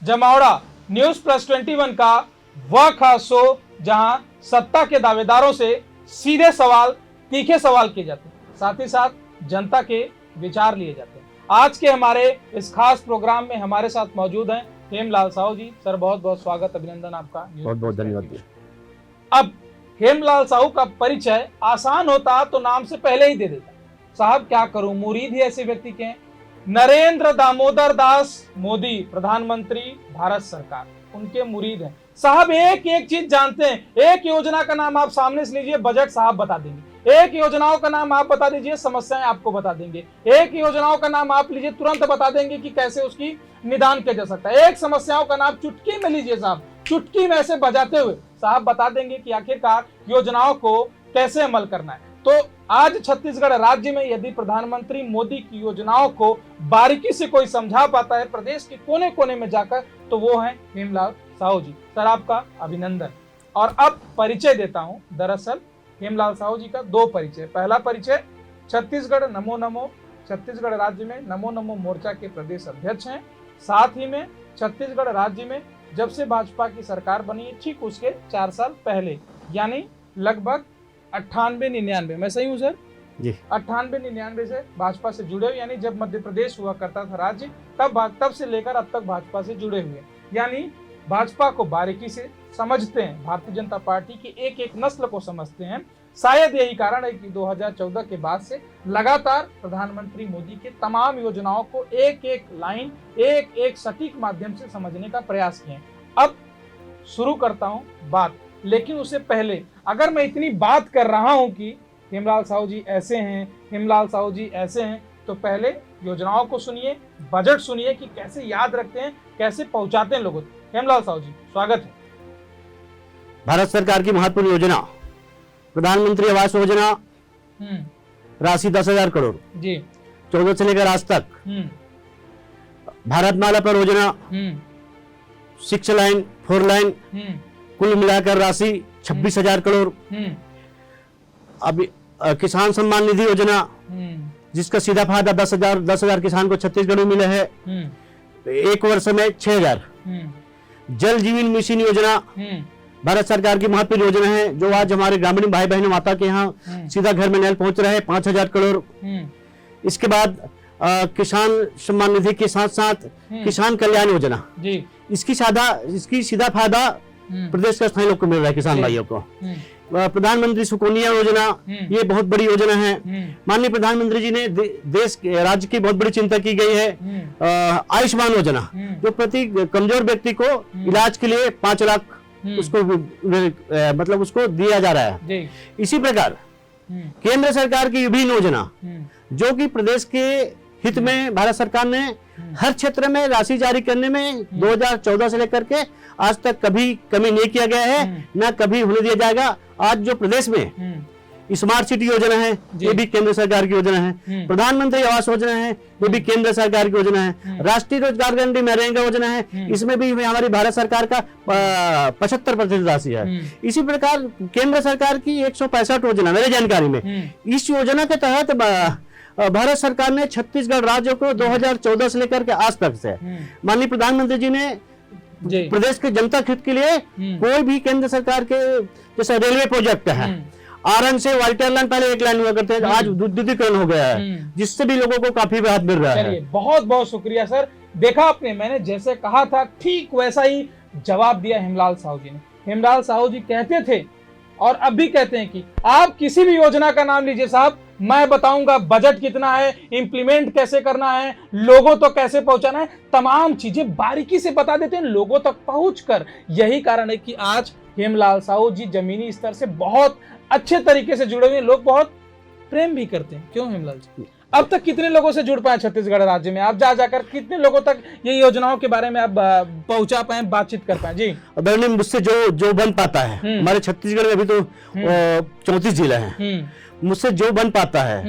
जमावड़ा news plus 21 का वह खास शो जहां सत्ता के दावेदारों से सीधे सवाल, तीखे सवाल किए जाते हैं, साथ ही साथ जनता के विचार लिए जाते हैं। आज के हमारे इस खास प्रोग्राम में हमारे साथ मौजूद हैं हेमलाल साहू जी। सर बहुत बहुत स्वागत, अभिनंदन आपका। बहुत बहुत धन्यवाद। अब हेमलाल साहू का परिचय आसान होता तो नाम से पहले ही दे देता। साहब क्या करूं, मुरीद ही ऐसे व्यक्ति के हैं। नरेंद्र दामोदर दास मोदी, प्रधानमंत्री भारत सरकार, उनके मुरीद हैं। साहब एक एक चीज जानते हैं। एक योजना का नाम आप सामने से लीजिए, बजट साहब बता देंगे। एक योजनाओं का नाम आप बता दीजिए, समस्याएं आपको बता देंगे। एक योजनाओं का नाम आप लीजिए, तुरंत बता देंगे कि कैसे उसकी निदान किया जा सकता है। एक समस्याओं का नाम चुटकी में लीजिए साहब, चुटकी में ऐसे बजाते हुए साहब बता देंगे कि आखिरकार योजनाओं को कैसे अमल करना है। तो आज छत्तीसगढ़ राज्य में यदि प्रधानमंत्री मोदी की योजनाओं को बारीकी से कोई समझा पाता है प्रदेश के कोने कोने में जाकर, तो वो है हेमलाल साहू जी। सर आपका अभिनंदन। और अब परिचय देता हूं। दरअसल हेमलाल साहू जी का दो परिचय। पहला परिचय, छत्तीसगढ़ नमो नमो, छत्तीसगढ़ राज्य में नमो नमो मोर्चा के प्रदेश अध्यक्ष हैं। साथ ही में छत्तीसगढ़ राज्य में जब से भाजपा की सरकार बनी है, ठीक उसके 4 साल पहले, यानी लगभग 98-99, मैं सही हूँ सर जी? 98-99 से भाजपा से जुड़े हुए, यानी जब मध्य प्रदेश हुआ करता था राज्य, तब से लेकर अब तक भाजपा से जुड़े हुए, यानी भाजपा को बारीकी से समझते हैं, भारतीय जनता पार्टी की एक एक नस्ल को समझते हैं। शायद यही कारण है कि 2014 के बाद से लगातार प्रधानमंत्री मोदी के तमाम योजनाओं को एक एक लाइन, एक एक सटीक माध्यम से समझने का प्रयास किए। अब शुरू करता हूं बात, लेकिन उससे पहले अगर मैं इतनी बात कर रहा हूं कि हेमलाल साहू जी ऐसे हैं, हेमलाल साहू जी ऐसे हैं, तो पहले योजनाओं को सुनिए, बजट सुनिए कि कैसे याद रखते हैं, कैसे पहुंचाते हैं लोगों तक। हेमलाल साहू जी स्वागत है। भारत सरकार की महत्वपूर्ण योजना प्रधानमंत्री आवास योजना, राशि 10,000 करोड़ जी, 14 से लेकर आज तक। भारतमाला परियोजना, 6 लाइन 4 लाइन, कुल मिलाकर राशि 26,000 करोड़। अभी किसान सम्मान निधि योजना, जिसका सीधा फायदा 10,000 किसान को छत्तीसगढ़ में मिले है, एक वर्ष में 6,000। जल जीवन मिशन योजना भारत सरकार की महत्वपूर्ण योजना है, जो आज हमारे ग्रामीण भाई बहनों माता के यहाँ सीधा घर में नल पहुंच रहा है, 5,000 करोड़। इसके बाद किसान सम्मान निधि के साथ साथ किसान कल्याण योजना जी, इसकी सीधा फायदा प्रदेश के स्थानीय लोग को मिल रहा है, किसान भाइयों को। प्रधानमंत्री सुकन्या योजना, ये बहुत बड़ी योजना है। माननीय प्रधानमंत्री जी ने देश राज्य की बहुत बड़ी चिंता की गई है। आयुष्मान योजना, जो प्रति कमजोर व्यक्ति को इलाज के लिए 5 लाख उसको मतलब उसको दिया जा रहा है। इसी प्रकार केंद्र सरकार की विभिन्न योजना, जो कि प्रदेश के हित में भारत सरकार ने हर क्षेत्र में राशि जारी करने में 2014 से लेकर के आज तक कभी कमी नहीं किया गया है, ना कभी होने दिया जाएगा। आज जो प्रदेश में स्मार्ट सिटी योजना है, ये भी केंद्र सरकार की योजना है। प्रधानमंत्री आवास योजना है, ये भी केंद्र सरकार की योजना है। राष्ट्रीय रोजगार गारंटी मनरेगा योजना है, इसमें भी हमारी भारत सरकार का 75% राशि है। इसी प्रकार केंद्र सरकार की 165 योजना मेरी जानकारी में, इस योजना के तहत भारत सरकार ने छत्तीसगढ़ राज्य को 2014 से लेकर के आज तक से माननीय प्रधानमंत्री जी ने प्रदेश के जनता हित के लिए कोई भी केंद्र सरकार के जैसे रेलवे प्रोजेक्ट है, आरंग से व्हाइट लाइन पहले 1 लाइन हुआ करते हैं, आज विद्युतीकरण हो गया है, जिससे भी लोगों को काफी राहत मिल रहा है। बहुत बहुत शुक्रिया सर। देखा आपने, मैंने जैसे कहा था ठीक वैसा ही जवाब दिया हेमलाल साहू जी ने। हेमलाल साहू जी कहते थे और अब भी कहते हैं कि आप किसी भी योजना का नाम लीजिए साहब, मैं बताऊंगा बजट कितना है, इंप्लीमेंट कैसे करना है, लोगों तक कैसे पहुंचाना है, तमाम चीजें बारीकी से बता देते हैं लोगों तक पहुंचकर। यही कारण है कि आज हेमलाल साहू जी जमीनी स्तर से बहुत अच्छे तरीके से जुड़े हुए, लोग बहुत प्रेम भी करते हैं। क्यों हेमलाल जी? अब तक कितने लोगों से जुड़ पाए छत्तीसगढ़ राज्य में? आप जाकर कितने लोगों तक ये योजनाओं के बारे में आप पहुंचा पाए, बातचीत कर पाए? जी मुझसे जो बन पाता है, हमारे छत्तीसगढ़ में अभी तो 34 जिले हैं, मुझसे जो बन पाता है,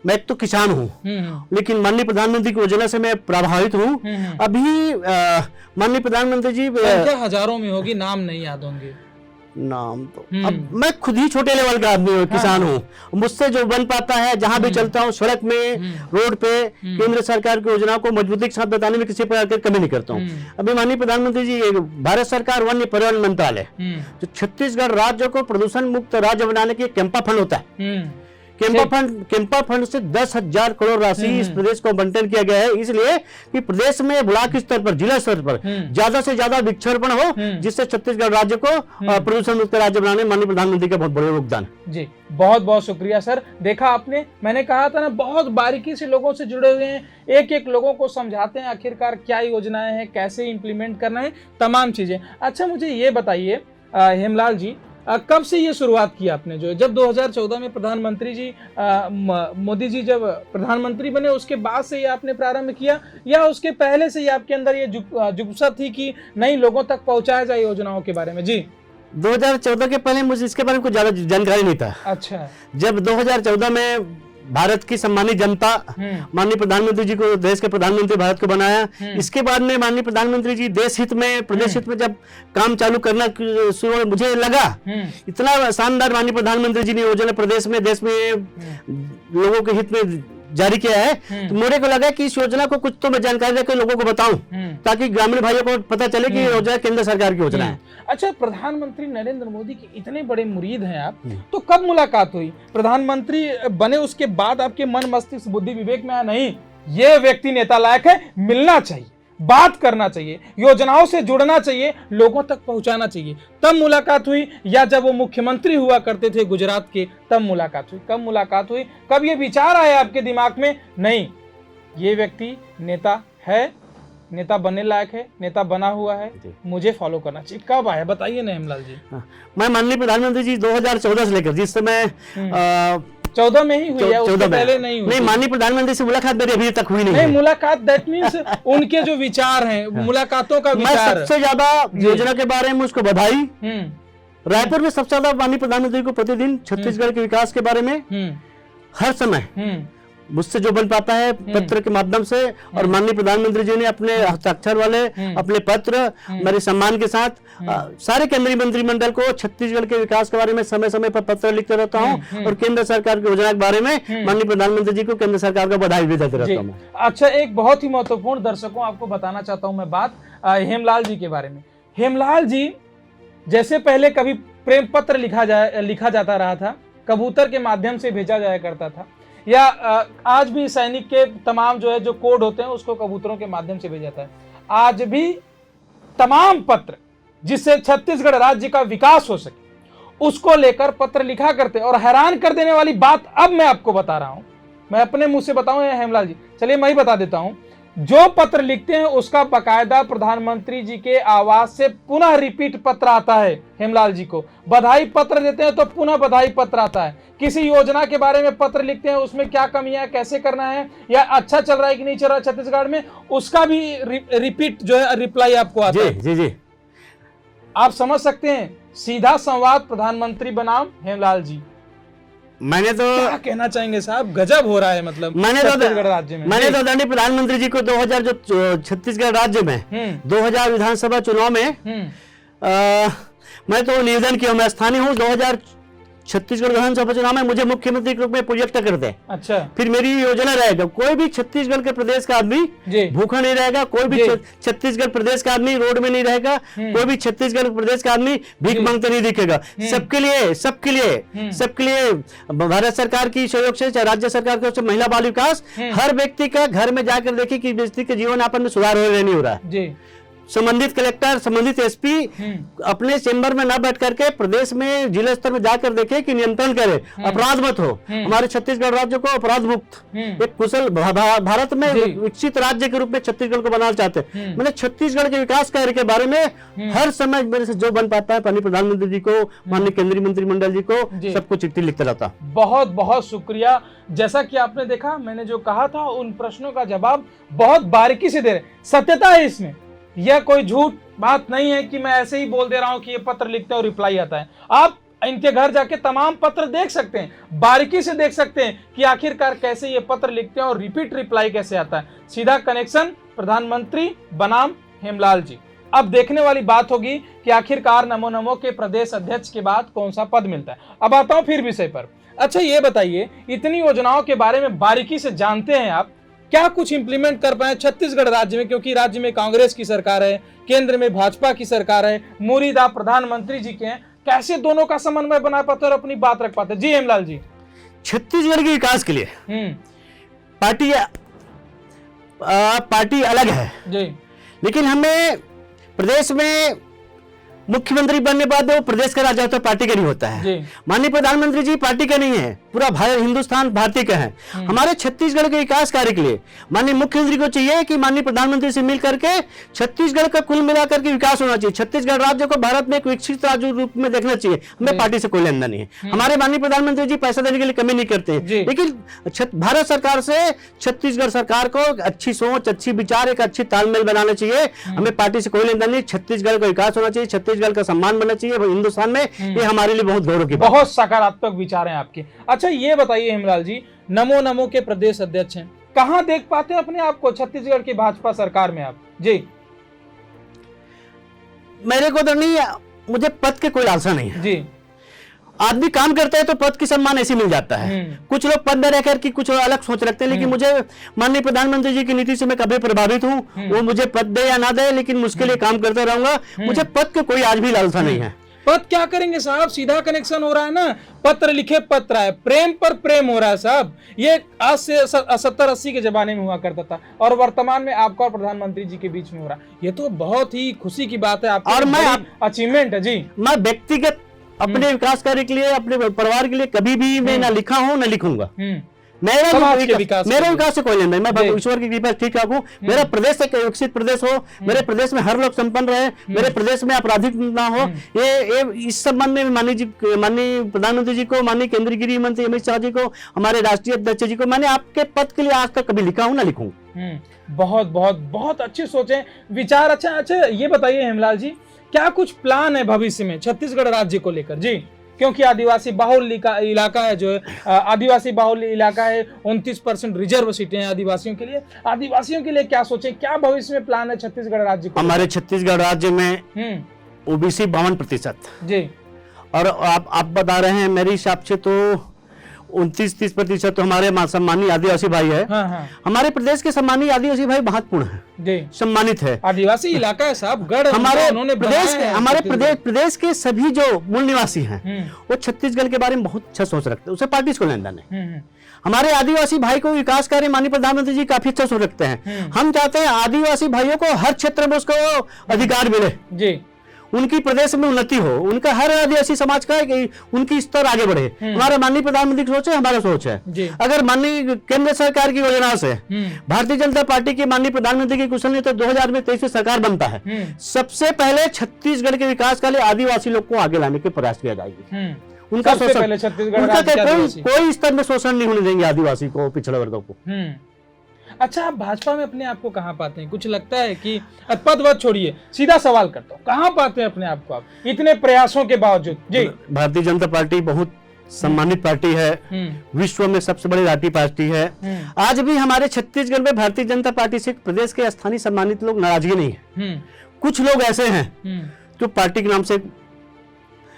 मैं एक तो किसान हूँ, लेकिन माननीय प्रधानमंत्री की योजना से मैं प्रभावित हूँ। अभी माननीय प्रधानमंत्री जी संख्या हजारों में होगी, नाम नहीं याद होंगे। नाम तो अब मैं खुद ही छोटे लेवल का आदमी हूँ, किसान हूँ, मुझसे जो बन पाता है, जहां भी चलता हूँ, सड़क में, रोड पे, केंद्र सरकार की योजनाओं को मजबूती के साथ बताने में किसी प्रकार की कमी नहीं करता हूँ। अभी माननीय प्रधानमंत्री जी, भारत सरकार वन्य पर्यावरण मंत्रालय जो छत्तीसगढ़ राज्य को प्रदूषण मुक्त राज्य बनाने के कैंपा फंड होता है, कैंपा फंड से 10,000 करोड़ राशि इस प्रदेश को आवंटन किया गया है, इसलिए कि प्रदेश में ब्लॉक स्तर पर, जिला स्तर पर ज्यादा से ज्यादा वृक्षारोपण हो, जिससे छत्तीसगढ़ राज्य को प्रदूषण मुक्त राज्य बनाने में माननीय प्रधानमंत्री का बहुत बड़ा योगदान। जी बहुत बहुत शुक्रिया सर। देखा आपने, मैंने कहा था ना, बहुत बारीकी से लोगों से जुड़े हुए हैं, एक एक लोगों को समझाते हैं आखिरकार क्या योजनाएं हैं, कैसे इंप्लीमेंट करना है, तमाम चीजें। अच्छा मुझे ये बताइए हेमलाल जी, कब से ये शुरुआत की आपने, जो जब 2014 में प्रधानमंत्री जी मोदी जी जब प्रधानमंत्री बने उसके बाद से ये आपने प्रारंभ किया, या उसके पहले से ही आपके अंदर ये जुगसा थी कि नई लोगों तक पहुंचाया जाए योजनाओं के बारे में? जी 2014 के पहले मुझे इसके बारे में कुछ ज्यादा जानकारी नहीं था। अच्छा, जब 2014 में भारत की सम्मानित जनता माननीय प्रधानमंत्री जी को देश के प्रधानमंत्री भारत को बनाया, इसके बाद में माननीय प्रधानमंत्री जी देश हित में, प्रदेश हित में जब काम चालू करना शुरू, मुझे लगा इतना शानदार माननीय प्रधानमंत्री जी ने योजना प्रदेश में, देश में लोगों के हित में जारी किया है, तो मेरे को लगा कि इस योजना को कुछ तो मैं जानकारी देकर लोगों को बताऊं, ताकि ग्रामीण भाइयों को पता चले कि ये योजना केंद्र सरकार की योजना है। अच्छा, प्रधानमंत्री नरेंद्र मोदी के इतने बड़े मुरीद हैं आप, तो कब मुलाकात हुई? प्रधानमंत्री बने उसके बाद आपके मन, मस्तिष्क, बुद्धि, विवेक में आया नहीं ये व्यक्ति नेता लायक है, मिलना चाहिए, बात करना चाहिए, योजनाओं से जुड़ना चाहिए, लोगों तक पहुंचाना चाहिए, तब मुलाकात हुई? या जब वो मुख्यमंत्री हुआ करते थे गुजरात के, तब मुलाकात हुई? कब मुलाकात हुई? कब ये विचार आया आपके दिमाग में, नहीं ये व्यक्ति नेता है, नेता बनने लायक है, नेता बना हुआ है, मुझे फॉलो करना चाहिए? कब आया बताइए ना हेमलाल जी। मैं माननीय प्रधानमंत्री जी 2014 से लेकर जिस समय 14 में ही हुई है, उससे पहले नहीं हुई? नहीं, माननीय प्रधानमंत्री से मुलाकात मेरी अभी तक हुई नहीं है। मुलाकात दैट मींस उनके जो विचार हैं, मुलाकातों का विचार। मैं सबसे ज्यादा योजना के बारे में उसको बधाई, रायपुर में सबसे ज्यादा माननीय प्रधानमंत्री को प्रतिदिन छत्तीसगढ़ के विकास के बारे में हर समय मुझसे जो बन पाता है पत्र के माध्यम से, और माननीय प्रधानमंत्री जी ने अपने हस्ताक्षर वाले अपने पत्र मेरे सम्मान के साथ सारे केंद्रीय मंत्रिमंडल को छत्तीसगढ़ के विकास के बारे में समय समय पर पत्र लिखते रहता हूं, और केंद्र सरकार की योजना के बारे में माननीय प्रधानमंत्री जी को केंद्र सरकार का बधाई भी देते रहता हूं। अच्छा, एक बहुत ही महत्वपूर्ण दर्शकों आपको बताना चाहता हूं मैं बात हेमलाल जी के बारे में। हेमलाल जी जैसे पहले कभी प्रेम पत्र लिखा जाता रहा था, कबूतर के माध्यम से भेजा जाया करता था, या आज भी सैनिक के तमाम जो है जो कोड होते हैं उसको कबूतरों के माध्यम से भेजा जाता है, आज भी तमाम पत्र जिससे छत्तीसगढ़ राज्य का विकास हो सके उसको लेकर पत्र लिखा करते हैं। और हैरान कर देने वाली बात अब मैं आपको बता रहा हूं, मैं अपने मुंह से बताऊं या हेमलाल जी? चलिए मैं ही बता देता हूं। जो पत्र लिखते हैं उसका बकायदा प्रधानमंत्री जी के आवाज से पुनः रिपीट पत्र आता है हेमलाल जी को। बधाई पत्र देते हैं तो पुनः बधाई पत्र आता है। किसी योजना के बारे में पत्र लिखते हैं, उसमें क्या कमियां है, कैसे करना है, या अच्छा चल रहा है कि नहीं चल रहा है छत्तीसगढ़ में, उसका भी रिपीट जो है रिप्लाई आपको आता है। जी जी, आप समझ सकते हैं, सीधा संवाद प्रधानमंत्री बनाम हेमलाल जी। मैंने तो क्या कहना चाहेंगे साहब, गजब हो रहा है। मतलब मैंने छत्तीसगढ़ राज्य में मैंने तो आदरणीय प्रधानमंत्री जी को 2000 जो छत्तीसगढ़ राज्य में 2000 विधानसभा चुनाव में मैं तो निवेदन किया, मैं स्थानीय हूँ, 2000 छत्तीसगढ़ विधानसभा चुनाव में मुझे मुख्यमंत्री के रूप में प्रोजेक्ट कर दे। अच्छा, फिर मेरी योजना रहेगा, कोई भी छत्तीसगढ़ के प्रदेश का आदमी भूखा नहीं रहेगा, कोई भी छत्तीसगढ़ प्रदेश का आदमी रोड में नहीं रहेगा, कोई भी छत्तीसगढ़ प्रदेश का आदमी भीख मांगते नहीं दिखेगा। सबके लिए भारत सरकार की सहयोग से, चाहे राज्य सरकार की महिला बाल विकास, हर व्यक्ति का घर में जाकर देखे कि व्यक्ति के जीवन यापन में सुधार हो रहा नहीं हो रहा है। संबंधित कलेक्टर, संबंधित एसपी अपने चेंबर में न बैठ करके प्रदेश में जिला स्तर में जाकर देखे कि नियंत्रण करे, अपराध मत हो, हमारे छत्तीसगढ़ राज्य को अपराध मुक्त एक कुशल भारत में विकसित राज्य के रूप में छत्तीसगढ़ को बनाना चाहते हैं। मैंने छत्तीसगढ़ के विकास कार्य के बारे में हर समय मेरे से जो बन पाता है माननीय प्रधानमंत्री जी को, माननीय केंद्रीय मंत्रिमंडल जी को, सबको चिट्ठी लिखता रहता। बहुत बहुत शुक्रिया। जैसा कि आपने देखा, मैंने जो कहा था उन प्रश्नों का जवाब बहुत बारीकी से दे रहे, सत्यता है इसमें, यह कोई झूठ बात नहीं है कि मैं ऐसे ही बोल दे रहा हूं कि ये पत्र लिखते हैं और रिप्लाई आता है। आप इनके घर जाके तमाम पत्र देख सकते हैं, बारीकी से देख सकते हैं कि आखिरकार कैसे ये पत्र लिखते हैं और रिपीट रिप्लाई कैसे आता है। सीधा कनेक्शन प्रधानमंत्री बनाम हेमलाल जी। अब देखने वाली बात होगी कि आखिरकार नमो नमो के प्रदेश अध्यक्ष के बाद कौन सा पद मिलता है। अब आता हूं फिर विषय पर। अच्छा ये बताइए, इतनी योजनाओं के बारे में बारीकी से जानते हैं आप, क्या कुछ इंप्लीमेंट कर पाए छत्तीसगढ़ राज्य में, क्योंकि राज्य में कांग्रेस की सरकार है, केंद्र में भाजपा की सरकार है, मुरीद आप प्रधानमंत्री जी के हैं, कैसे दोनों का समन्वय बना पाते और अपनी बात रख पाते? जी हेमलाल जी। छत्तीसगढ़ के विकास के लिए पार्टी अलग है जी, लेकिन हमें प्रदेश में मुख्यमंत्री बनने के बाद वो प्रदेश का राजा होता है, पार्टी का नहीं होता है। माननीय प्रधानमंत्री जी पार्टी का नहीं है, पूरा भारत हिंदुस्तान भारतीय का है। हमारे छत्तीसगढ़ के विकास कार्य के लिए माननीय मुख्यमंत्री को चाहिए कि माननीय प्रधानमंत्री से मिल करके छत्तीसगढ़ का कुल मिलाकर के विकास होना चाहिए। छत्तीसगढ़ राज्य को भारत में एक विकसित राज्य रूप में देखना चाहिए। हमें पार्टी से कोई लेना नहीं है। हमारे माननीय प्रधानमंत्री जी पैसा देने के लिए कमी नहीं करते हैं, लेकिन भारत सरकार से छत्तीसगढ़ सरकार को अच्छी सोच, अच्छी विचार, एक अच्छी तालमेल बनाना चाहिए। हमें पार्टी से कोई लेना नहीं। छत्तीसगढ़ का विकास होना चाहिए, छत्तीसगढ़ का सम्मान बनना चाहिए हिंदुस्तान में। ये हमारे लिए बहुत गौरव की बात। बहुत सकारात्मक विचार हैं आपके। अच्छा ये बताइए हेमलाल जी, नमो नमो के प्रदेश अध्यक्ष हैं, कहां देख पाते हैं अपने आप को छत्तीसगढ़ की भाजपा सरकार में आप? जी, मेरे को तो नहीं, मुझे पद के कोई लालसा नहीं है। जी, आदमी काम करता है तो पद की सम्मान ऐसे मिल जाता है। कुछ लोग पद में रहकर की कुछ अलग सोच रखते हैं, लेकिन मुझे माननीय प्रधानमंत्री जी की नीति से मैं कभी प्रभावित हूं। वो मुझे पद दे या ना दे, लेकिन मुझके लिए काम करता रहूंगा। मुझे पद के कोई आज भी लालसा नहीं है। पद क्या करेंगे साहब, सीधा कनेक्शन हो रहा है ना, पत्र लिखे पत्र है, प्रेम पर प्रेम हो रहा है साहब। ये आज से 70-80 के जमाने में हुआ करता था और वर्तमान में आपका और प्रधानमंत्री जी के बीच में हो रहा है। ये तो बहुत ही खुशी की बात है, आपका और मैं अचीवमेंट है। जी, मैं व्यक्तिगत अपने विकास कार्य के लिए, अपने परिवार के लिए कभी भी मैं ना लिखा हूं ना लिखूंगा। मेरा विकास से कोई लेना नहीं। मैं ईश्वर की कृपा ठीक ठाक हूँ। मेरा प्रदेश एक विकसित प्रदेश हो, मेरे प्रदेश में हर लोग संपन्न रहे, मेरे प्रदेश में आपराधिक ना हो। ये इस संबंध में माननीय प्रधानमंत्री जी को, माननीय केंद्रीय गृह मंत्री अमित शाह जी को, हमारे राष्ट्रीय अध्यक्ष जी को मैंने आपके पद के लिए आज तक कभी लिखा हूँ ना लिखूंगा। बहुत बहुत बहुत अच्छी सोचे, विचार। अच्छा ये बताइए हेमलाल जी, क्या कुछ प्लान है भविष्य में छत्तीसगढ़ राज्य को लेकर? जी, क्योंकि आदिवासी बाहुल इलाका है, जो आदिवासी बाहुल इलाका है, 29% रिजर्व सीटें हैं आदिवासियों के लिए। आदिवासियों के लिए क्या सोचें, क्या भविष्य में प्लान है छत्तीसगढ़ राज्य को? हमारे छत्तीसगढ़ राज्य में ओबीसी 52%। जी, और आप बता रहे हैं, मेरे हिसाब से तो 29-30% तो हमारे सम्मानित आदिवासी भाई है। हमारे प्रदेश के सम्मानित आदिवासी भाई महत्वपूर्ण है, सम्मानित है। आदिवासी इलाका है साहब, गढ़ हमारे प्रदेश के सभी जो मूल निवासी हैं वो छत्तीसगढ़ के बारे में बहुत अच्छा सोच रखते हैं। उसे पार्टी को लेना नहीं। हमारे आदिवासी भाई को विकास कार्य माननीय प्रधानमंत्री जी काफी अच्छा सोच रखते हैं। हम चाहते हैं आदिवासी भाइयों को हर क्षेत्र में उसको अधिकार मिले जी, उनकी प्रदेश में उन्नति हो, उनका हर आदिवासी समाज का उनकी स्तर आगे बढ़े। हमारा माननीय प्रधानमंत्री की सोच है, हमारा सोच है। अगर माननीय केंद्र सरकार की योजना से भारतीय जनता पार्टी के माननीय प्रधानमंत्री की कुशल नीति 2023 में सरकार बनता है, सबसे पहले छत्तीसगढ़ के विकास के लिए आदिवासी लोग को आगे लाने के प्रयास किया जाएगी। उनका कोई स्तर में शोषण नहीं होने देंगे आदिवासी को, पिछड़े वर्गों को। अच्छा, आप भाजपा में अपने आप को कहां पाते हैं? कुछ लगता है कि पद वद छोड़िए, सीधा सवाल करता हूं, कहां पाते हैं अपने आप को आप इतने प्रयासों के बावजूद? जी, भारतीय जनता पार्टी बहुत सम्मानित पार्टी है, विश्व में सबसे बड़ी राष्ट्रीय पार्टी है। आज भी हमारे छत्तीसगढ़ में भारतीय जनता पार्टी से प्रदेश के स्थानीय सम्मानित लोग नाराजगी नहीं है। कुछ लोग ऐसे हैं जो पार्टी के नाम से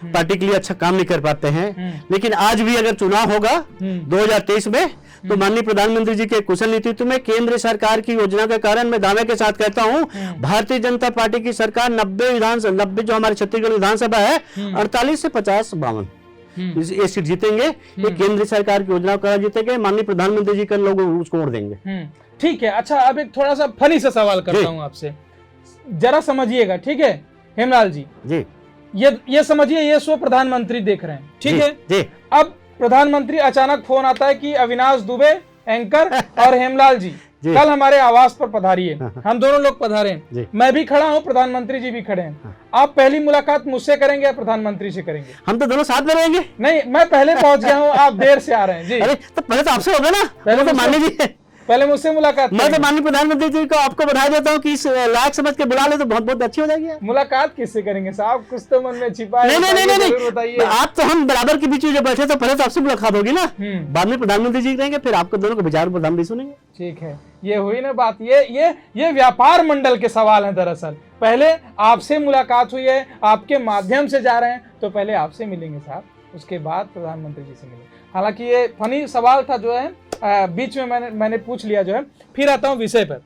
पार्टी के लिए अच्छा काम नहीं कर पाते हैं, लेकिन आज भी अगर चुनाव होगा 2023 में, तो माननीय प्रधानमंत्री जी के कुशल नेतृत्व में केंद्र सरकार की योजना के कारण मैं दावे के साथ कहता हूं, भारतीय जनता पार्टी की सरकार 90 जो हमारे छत्तीसगढ़ विधानसभा है 48 से 50-52 ये सीट जीतेंगे। ये केंद्र सरकार की योजना का जीतेंगे, माननीय प्रधानमंत्री जी का लोग उसको वोट देंगे। ठीक है। अच्छा, अब एक थोड़ा सा फनी सा सवाल करता हूं आपसे, जरा समझिएगा, ठीक है हेमलाल जी? जी, ये समझिए, ये सो प्रधानमंत्री देख रहे हैं, ठीक है जी। अब प्रधानमंत्री अचानक फोन आता है कि अविनाश दुबे एंकर और हेमलाल जी कल हमारे आवास पर पधारिए। हम दोनों लोग पधारे हैं, मैं भी खड़ा हूं, प्रधानमंत्री जी भी खड़े हैं। आप पहली मुलाकात मुझसे करेंगे या प्रधानमंत्री से करेंगे? हम तो दोनों साथ में रहेंगे। नहीं, मैं पहले पहुंच गया हूं, आप देर से आ रहे हैं। जी, अरे तो पहले तो आपसे होगा ना, पहले तो मान लीजिए, पहले मुझसे मुलाकात। मैं तो माननीय प्रधानमंत्री जी को आपको बधाई देता हूँ कि इस लायक समझ के बुला ले तो बहुत बहुत अच्छी हो जाएगी। मुलाकात किससे करेंगे साहब? कुछ तो मन में छिपा है। नहीं बताइए। आप तो हम बराबर के बीच में जो बैठे तो पहले तो आपसे मुलाकात होगी ना, बाद में प्रधानमंत्री जी रहेंगे, फिर आपको दोनों को विचार प्रधानमंत्री सुनेंगे। ठीक है। ये हुई ना बात। ये व्यापार मंडल के सवाल हैं दरअसल। पहले आपसे मुलाकात हुई है, आपके माध्यम से जा रहे हैं, तो पहले आपसे मिलेंगे साहब, उसके बाद प्रधानमंत्री जी से मिलेंगे। हालांकि ये फनी सवाल था जो है बीच में मैंने पूछ लिया जो है। फिर आता हूँ विषय पर,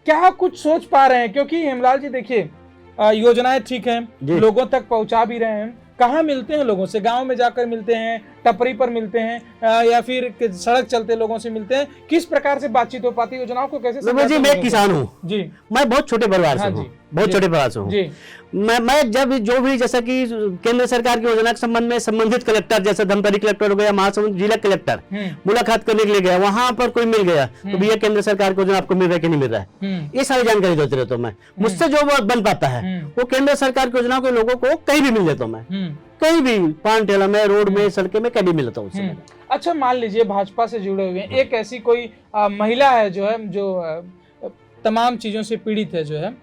क्या कुछ सोच पा रहे हैं? क्योंकि हेमलाल जी देखिए, योजनाएं ठीक हैं, लोगों तक पहुंचा भी रहे हैं, कहाँ मिलते हैं लोगों से? गांव में जाकर मिलते हैं, टपरी पर मिलते हैं, या फिर सड़क चलते लोगों से मिलते हैं? किस प्रकार से बातचीत हो पाती है? योजनाओं को कैसे जी, मैं किसान हूँ जी, मैं बहुत छोटे परिवार से हूँ, बहुत छोटे परिवार से हूँ जी। मैं जब जो भी, जैसा कि केंद्र सरकार की योजना के संबंध में संबंधित कलेक्टर, जैसे धमतरी कलेक्टर हो गया, महासमुंद जिला कलेक्टर, मुलाकात करने के लिए गया, वहां पर कोई मिल गया तो भैया केंद्र सरकार की योजना आपको मिल रहा है कि नहीं मिल रहा है, ये सारी जानकारी देते रहता हूँ मैं। मुझसे जो बन पाता है वो केंद्र सरकार की योजना के लोगों को कहीं भी मिल देता हूँ मैं, कहीं भी, पान ठेला में, रोड में, सड़क में, कहीं भी मिलता हूँ। अच्छा, मान लीजिए भाजपा से जुड़े हुए हैं, एक ऐसी कोई महिला है जो तमाम चीजों से पीड़ित है जो है,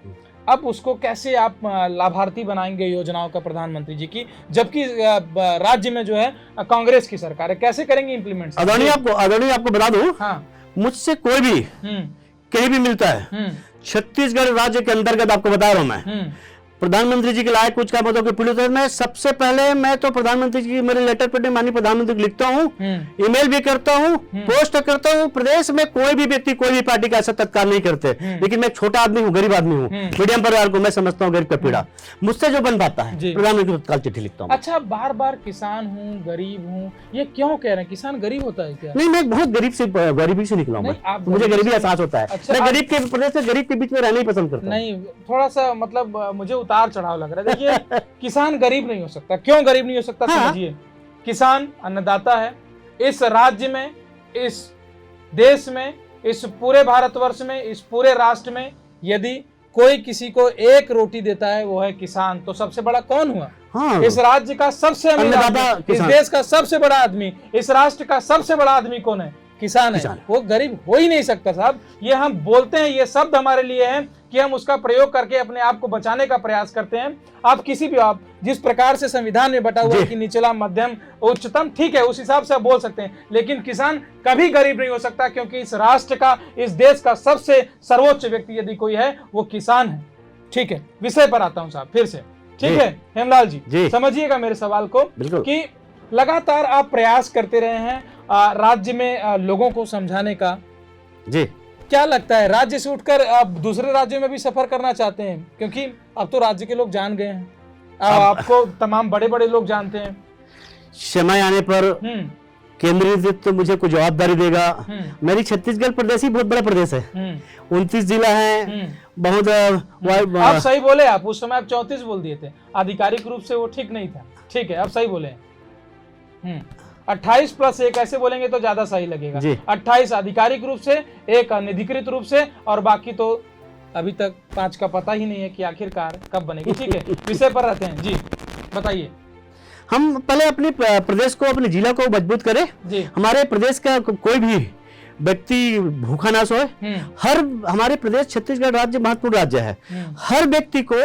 अब उसको कैसे आप लाभार्थी बनाएंगे योजनाओं का प्रधानमंत्री जी की, जबकि राज्य में जो है कांग्रेस की सरकार है, कैसे करेंगे इम्प्लीमेंट? आदरणीय आपको बता दूं, हाँ, मुझसे कोई भी कहीं भी मिलता है, छत्तीसगढ़ राज्य के अंतर्गत आपको बता रहा हूं मैं, प्रधानमंत्री जी के लायक कुछ काम होता है पीड़ित है, मैं सबसे पहले मैं तो प्रधानमंत्री जी की मेरे लेटर पर माननीय प्रधानमंत्री को लिखता हूँ, ईमेल भी करता हूँ, पोस्ट करता हूँ। प्रदेश में कोई भी व्यक्ति, कोई भी पार्टी का ऐसा तत्काल नहीं करते, लेकिन मैं छोटा आदमी हूँ, गरीब आदमी हूँ, मीडियम परिवार को मैं समझता हूँ गरीब का पीड़ा, मुझसे जो बन पाता है प्रधानमंत्री को तत्काल चिट्ठी लिखता हूँ। अच्छा, बार बार किसान हूँ, गरीब हूँ, ये क्यों कह रहे हैं? किसान गरीब होता है क्या? नहीं, मैं बहुत गरीबी से निकला हूँ, मुझे गरीबी एहसास होता है। मैं गरीब के प्रदेश से गरीब के बीच में रहना ही पसंद करता हूँ। नहीं, थोड़ा सा मतलब मुझे उतार चढ़ाव लग रहा है। देखिए, किसान गरीब नहीं हो सकता। क्यों गरीब नहीं हो सकता? समझिए, किसान अन्नदाता है। इस राज्य में, इस देश में, इस पूरे भारतवर्ष में, इस पूरे राष्ट्र में यदि कोई किसी को एक रोटी देता है वो है किसान, तो सबसे बड़ा कौन हुआ? हाँ। इस राज्य का सबसे अमीर आदमी, इस देश का सबसे बड़ा आदमी, इस राष्ट्र का सबसे बड़ा आदमी कौन है? किसान है। वो गरीब हो ही नहीं सकता साहब। ये हम बोलते हैं, ये शब्द हमारे लिए हैं कि हम उसका प्रयोग करके अपने आप को बचाने का प्रयास करते हैं। आप किसी भी, आप जिस प्रकार से संविधान में बटा हुआ है कि निचला, मध्यम, उच्चतम, ठीक है, उस हिसाब से आप बोल सकते हैं, लेकिन किसान कभी गरीब नहीं हो सकता, क्योंकि इस राष्ट्र का, इस देश का सबसे सर्वोच्च व्यक्ति यदि कोई है वो किसान है। ठीक है, विषय पर आता हूं साहब फिर से। ठीक है हेमलाल जी, समझिएगा मेरे सवाल को कि लगातार आप प्रयास करते रहे हैं राज्य में लोगों को समझाने का। जी, क्या लगता है राज्य से उठकर आप दूसरे राज्यों में भी सफर करना चाहते हैं? क्योंकि अब तो राज्य के लोग जान गए हैं, आपको तमाम बड़े बड़े लोग जानते हैं। समय आने पर केंद्रीय नेतृत्व मुझे कुछ जवाबदारी देगा। मेरी छत्तीसगढ़ प्रदेश ही बहुत बड़ा प्रदेश है, 29 जिला है, बहुत। आप सही बोले, आप उस समय आप 34 बोल दिए थे, आधिकारिक रूप से वो ठीक नहीं था। ठीक है, आप सही बोले। 28 प्लस 1 ऐसे बोलेंगे तो ज्यादा सही लगेगा। 28 आधिकारिक रूप से, 1 अनधिकृत रूप से, और बाकी तो अभी तक 5 का पता ही नहीं है कि आखिरकार कब बनेगी। ठीक है, विषय पर रहते हैं जी, बताइए। हम पहले अपने प्रदेश को, अपने जिला को मजबूत करें। हमारे प्रदेश का कोई भी व्यक्ति भूखा ना सोए। हर, हमारे प्रदेश छत्तीसगढ़ राज्य महत्वपूर्ण राज्य है, हर व्यक्ति को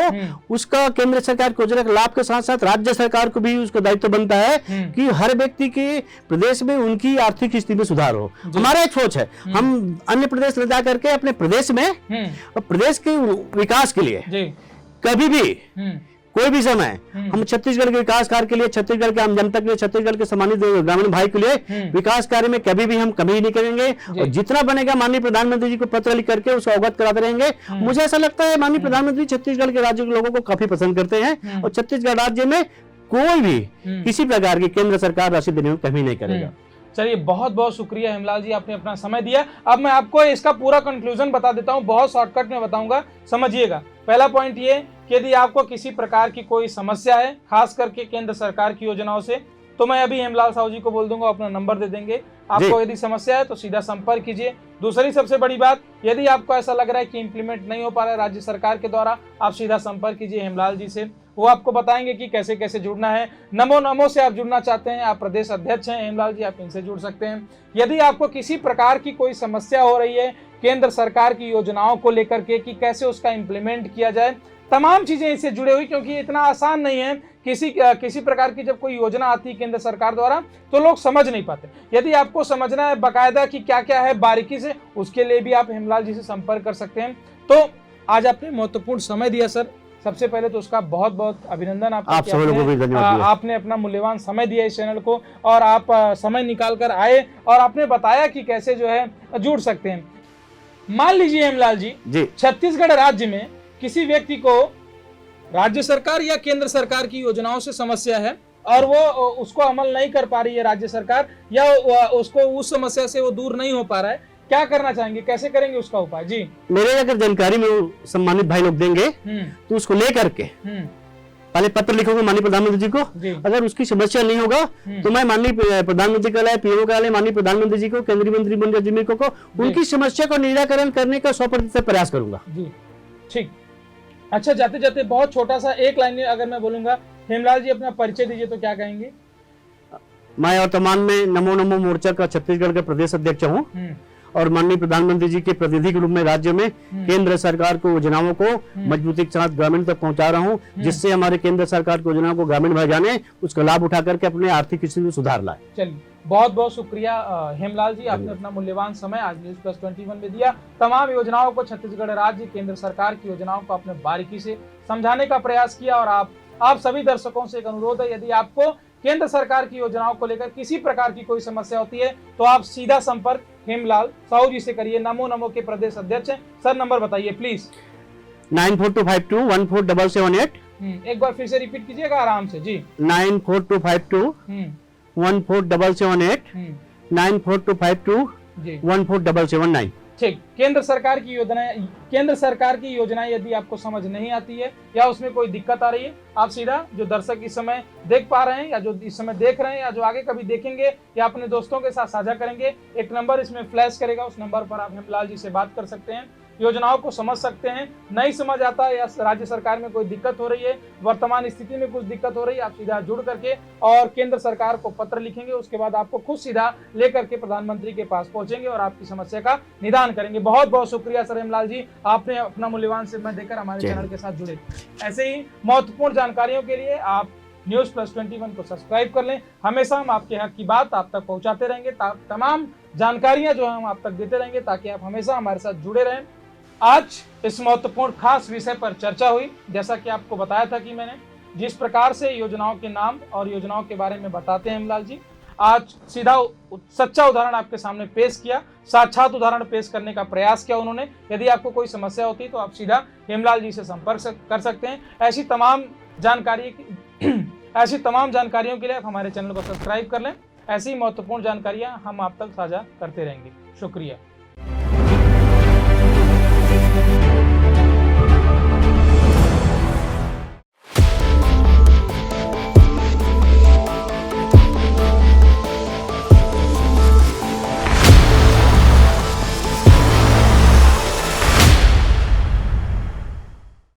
उसका केंद्र सरकार को योजना के लाभ के साथ साथ राज्य सरकार को भी उसका दायित्व बनता है कि हर व्यक्ति के प्रदेश में उनकी आर्थिक स्थिति में सुधार हो। हमारा एक सोच है, हम अन्य प्रदेश ले जा करके अपने प्रदेश में प्रदेश के विकास के लिए कभी भी, कोई भी समय, हम छत्तीसगढ़ के विकास कार्य के लिए, छत्तीसगढ़ के आम जनता के लिए, छत्तीसगढ़ के सम्मानित ग्रामीण भाई के लिए विकास कार्य में कभी भी हम कमी नहीं करेंगे। और जितना बनेगा माननीय प्रधानमंत्री जी को पत्र लिख करके उसको अवगत कराते रहेंगे। मुझे ऐसा लगता है माननीय प्रधानमंत्री छत्तीसगढ़ के राज्य के लोगों को काफी पसंद करते हैं, और छत्तीसगढ़ राज्य में कोई भी किसी प्रकार की केंद्र सरकार राशि देने में कमी नहीं करेगा। चलिए, बहुत बहुत शुक्रिया हेमलाल जी, आपने अपना समय दिया। अब मैं आपको इसका पूरा कंक्लूजन बता देता हूं, बहुत शॉर्टकट में बताऊंगा, समझिएगा। पहला पॉइंट ये कि यदि आपको किसी प्रकार की कोई समस्या है, खास करके केंद्र सरकार की योजनाओं से, तो मैं अभी हेमलाल साहू जी को बोल दूंगा, अपना नंबर दे देंगे। आपको यदि समस्या है तो सीधा संपर्क कीजिए। दूसरी सबसे बड़ी बात, यदि आपको ऐसा लग रहा है कि इंप्लीमेंट नहीं हो पा रहा है राज्य सरकार के द्वारा, आप सीधा संपर्क कीजिए हेमलाल जी से, वो आपको बताएंगे कि कैसे कैसे जुड़ना है। नमो से आप जुड़ना चाहते हैं, आप प्रदेश अध्यक्ष हैं हेमलाल जी, आप इनसे जुड़ सकते हैं। यदि आपको किसी प्रकार की कोई समस्या हो रही है केंद्र सरकार की योजनाओं को लेकर के कि कैसे उसका इंप्लीमेंट किया जाए, तमाम चीजें इससे जुड़े हुई, क्योंकि इतना आसान नहीं है किसी प्रकार की जब कोई योजना आती है केंद्र सरकार द्वारा तो लोग समझ नहीं पाते। यदि आपको समझना है बकायदा कि क्या क्या है बारीकी से, उसके लिए भी आप हेमलाल जी से संपर्क कर सकते हैं। तो आज आपने महत्वपूर्ण समय दिया सर, सबसे पहले तो उसका बहुत बहुत अभिनंदन आपका। आप सभी लोगों को भी धन्यवाद। आपने अपना मूल्यवान समय दिया इस चैनल को और आप समय निकाल कर आए और आपने बताया कि कैसे जो है जुड़ सकते हैं। मान लीजिए हेमलाल जी, छत्तीसगढ़ राज्य में किसी व्यक्ति को राज्य सरकार या केंद्र सरकार की योजनाओं से समस्या है और वो उसको अमल नहीं कर पा रही है राज्य सरकार, या उसको उस समस्या से वो दूर नहीं हो पा रहा है, क्या करना चाहेंगे, कैसे करेंगे उसका उपाय? जी, मेरे अगर जानकारी में सम्मानित भाई लोग देंगे तो उसको लेकर के पहले पत्र लिखोगे माननीय प्रधानमंत्री जी को। अगर उसकी समस्या नहीं होगा तो मैं माननीय प्रधानमंत्री कार्यालय, पीएमओ कार्यालय, माननीय प्रधानमंत्री जी को, केंद्रीय मंत्री मनोज जिमी को उनकी समस्या को निराकरण करने का 100% प्रयास करूंगा। जी ठीक। अच्छा, जाते जाते बहुत छोटा सा एक लाइन में अगर मैं बोलूंगा, हेमलाल जी अपना परिचय दीजिए तो क्या कहेंगे? मैं वर्तमान में नमो नमो मोर्चा का छत्तीसगढ़ का प्रदेश अध्यक्ष हूँ और माननीय प्रधानमंत्री जी के प्रतिनिधि के रूप में राज्य में केंद्र सरकार को योजनाओं को मजबूती के साथ ग्रामीण तक पहुंचा रहा हूं, जिससे हमारे केंद्र सरकार की योजनाओं को ग्रामीण भाई जाने, उसका लाभ उठा करके अपने आर्थिक स्थिति में सुधार लाए। चलिए, बहुत बहुत शुक्रिया हेमलाल जी, आपने अपना मूल्यवान समय आज News+21 में दिया। तमाम योजनाओं को, छत्तीसगढ़ राज्य केंद्र सरकार की योजनाओं को आपने बारीकी से समझाने का प्रयास किया और आप सभी दर्शकों से एक अनुरोध है, यदि आपको केंद्र सरकार की योजनाओं को लेकर किसी प्रकार की कोई समस्या होती है तो आप सीधा संपर्क हेमलाल साहू जी से करिए। नमो नमो के प्रदेश अध्यक्ष हैं। सर नंबर बताइए प्लीज। 9425214778। एक बार फिर से रिपीट कीजिएगा आराम से। जी, 9425214778, 9425214779। ठीक। केंद्र सरकार की योजनाएं यदि आपको समझ नहीं आती है या उसमें कोई दिक्कत आ रही है, आप सीधा जो दर्शक इस समय देख पा रहे हैं या जो इस समय देख रहे हैं या जो आगे कभी देखेंगे या अपने दोस्तों के साथ साझा करेंगे, एक नंबर इसमें फ्लैश करेगा, उस नंबर पर आप हेमलाल जी से बात कर सकते हैं, योजनाओं को समझ सकते हैं। नहीं समझ आता या राज्य सरकार में कोई दिक्कत हो रही है, वर्तमान स्थिति में कुछ दिक्कत हो रही है, आप सीधा जुड़ करके और केंद्र सरकार को पत्र लिखेंगे, उसके बाद आपको खुद सीधा लेकर के प्रधानमंत्री के पास पहुंचेंगे और आपकी समस्या का निदान करेंगे। बहुत बहुत शुक्रिया सर हेमलाल जी, आपने अपना मूल्यवान समय देकर हमारे चैनल के साथ जुड़े। ऐसे ही महत्वपूर्ण जानकारियों के लिए आप News+21 को सब्सक्राइब कर लें। हमेशा हम आपके हक की बात आप तक पहुंचाते रहेंगे, तमाम जानकारियां जो हम आप तक देते रहेंगे ताकि आप हमेशा हमारे साथ जुड़े रहें। आज इस महत्वपूर्ण खास विषय पर चर्चा हुई, जैसा कि आपको बताया था कि मैंने जिस प्रकार से योजनाओं के नाम और योजनाओं के बारे में बताते हैं हेमलाल जी, आज सीधा सच्चा उदाहरण आपके सामने पेश किया, साक्षात उदाहरण पेश करने का प्रयास किया उन्होंने। यदि आपको कोई समस्या होती तो आप सीधा हेमलाल जी से संपर्क कर सकते हैं। ऐसी तमाम जानकारियों के लिए आप हमारे चैनल को सब्सक्राइब कर लें। ऐसी महत्वपूर्ण जानकारियां हम आप तक साझा करते रहेंगे। शुक्रिया।